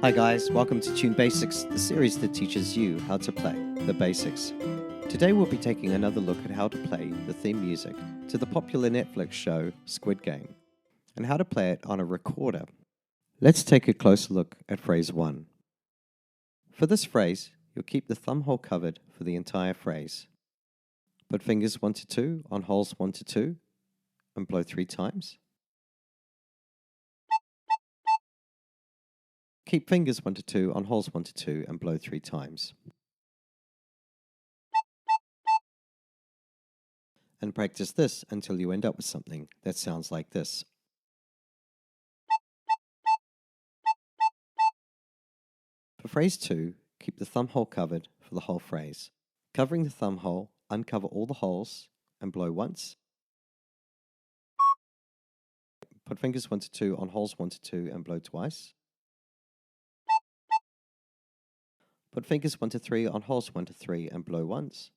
Hi guys, welcome to Tune Basics, the series that teaches you how to play the basics. Today we'll be taking another look at how to play the theme music to the popular Netflix show Squid Game, and how to play it on a recorder. Let's take a closer look at phrase 1. For this phrase, you'll keep the thumb hole covered for the entire phrase. Put fingers 1 to 2 on holes 1 to 2 and blow 3 times. Keep fingers 1 to 2 on holes 1 to 2 and blow 3 times. And practice this until you end up with something that sounds like this. For phrase 2, keep the thumb hole covered for the whole phrase. Covering the thumb hole, uncover all the holes and blow once. Put fingers 1 to 2 on holes 1 to 2 and blow twice. Put fingers 1 to 3 on holes 1 to 3 and blow once.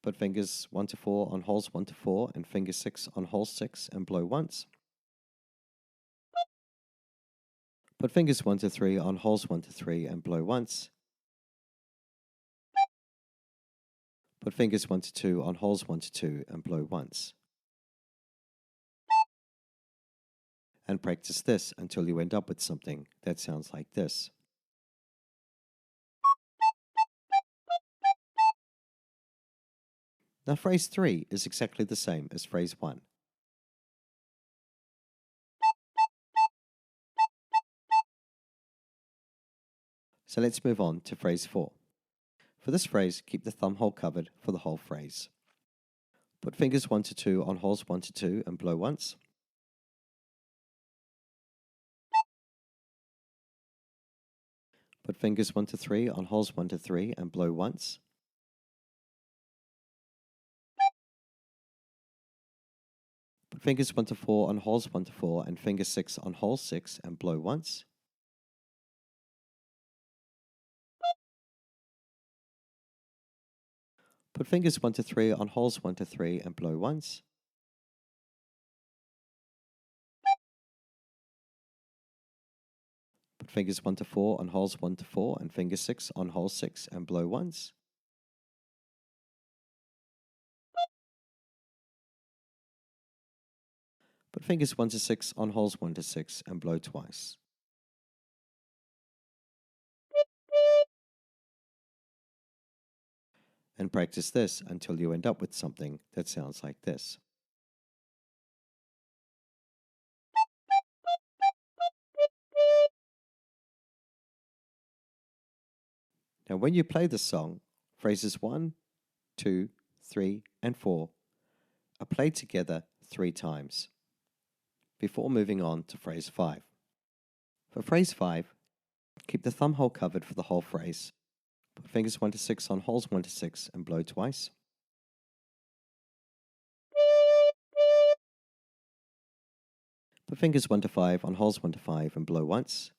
Put fingers 1 to 4 on holes 1 to 4 and finger 6 on hole 6 and blow once. Put fingers 1 to 3 on holes 1 to 3 and blow once. Put fingers 1 to 2 on holes 1 to 2 and blow once. And practice this until you end up with something that sounds like this. Now phrase 3 is exactly the same as phrase 1. So let's move on to phrase 4. For this phrase, keep the thumb hole covered for the whole phrase. Put fingers 1 to 2 on holes 1 to 2 and blow once. Put fingers 1 to 3 on holes 1 to 3 and blow once. Put fingers 1 to 4 on holes 1 to 4 and finger 6 on hole 6 and blow once. Put fingers 1 to 3 on holes 1 to 3 and blow once. Put fingers 1 to 4 on holes 1 to 4 and finger 6 on hole 6 and blow once. Put fingers 1 to 6 on holes 1 to 6 and blow twice. And practice this until you end up with something that sounds like this. Now when you play this song, phrases 1, 2, 3, and 4 are played together 3 times, before moving on to phrase 5. For phrase 5, keep the thumb hole covered for the whole phrase. Put fingers 1 to 6 on holes 1 to 6 and blow twice. Put fingers 1 to 5 on holes 1 to 5 and blow once.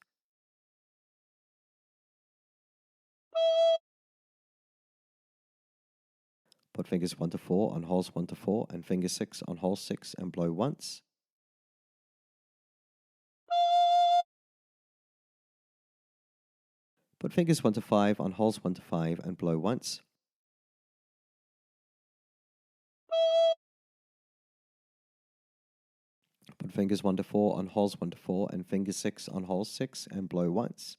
Put fingers 1 to 4 on holes 1 to 4 and finger 6 on hole 6 and blow once. Put fingers 1 to 5 on holes 1 to 5 and blow once. Put fingers 1 to 4 on holes 1 to 4 and finger 6 on hole 6 and blow once.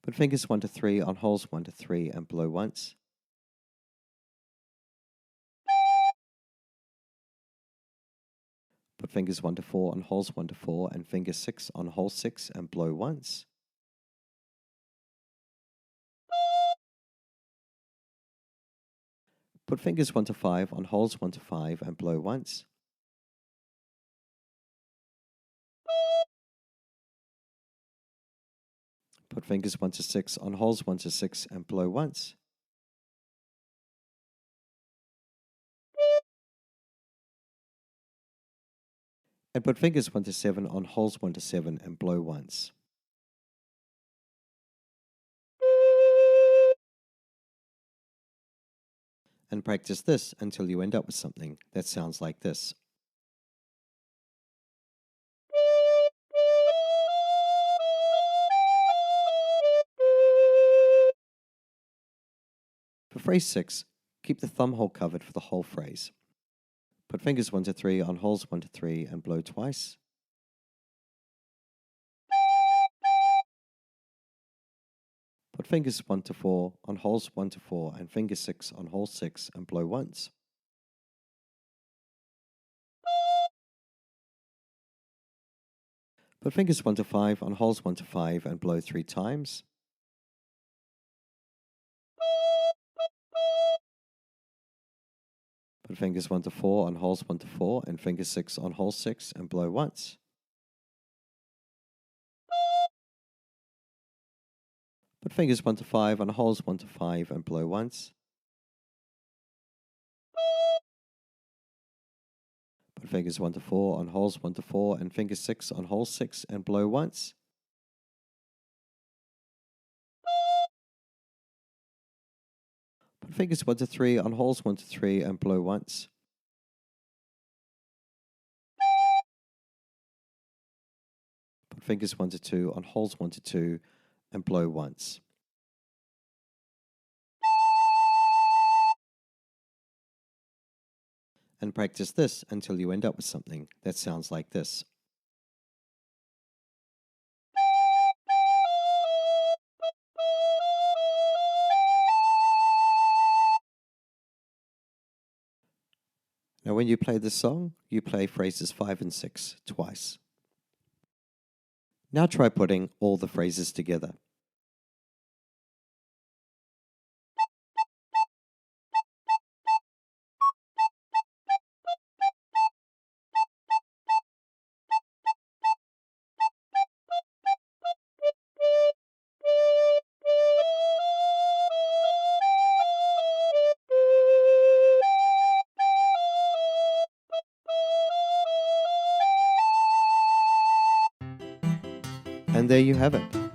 Put fingers 1 to 3 on holes 1 to 3 and blow once. Put fingers 1 to 4 on holes 1 to 4 and finger 6 on hole 6 and blow once. Put fingers 1 to 5 on holes 1 to 5 and blow once. Put fingers 1 to 6 on holes 1 to 6 and blow once. And put fingers 1 to 7 on holes 1 to 7 and blow once. And practice this until you end up with something that sounds like this. For phrase 6, keep the thumb hole covered for the whole phrase. Put fingers 1 to 3 on holes 1 to 3 and blow twice. Put fingers 1 to 4 on holes 1 to 4 and finger 6 on hole 6 and blow once. Put fingers 1 to 5 on holes 1 to 5 and blow 3 times. Put fingers 1 to 4 on holes 1 to 4 and finger 6 on hole 6 and blow once. Put fingers 1 to 5 on holes 1 to 5 and blow once. Put fingers 1 to 4 on holes 1 to 4 and finger 6 on hole 6 and blow once. Put fingers 1 to 3 on holes 1 to 3 and blow once. Put fingers 1 to 2 on holes 1 to 2 and blow once. And practice this until you end up with something that sounds like this. Now when you play this song, you play phrases 5 and 6 twice. Now try putting all the phrases together. And there you have it.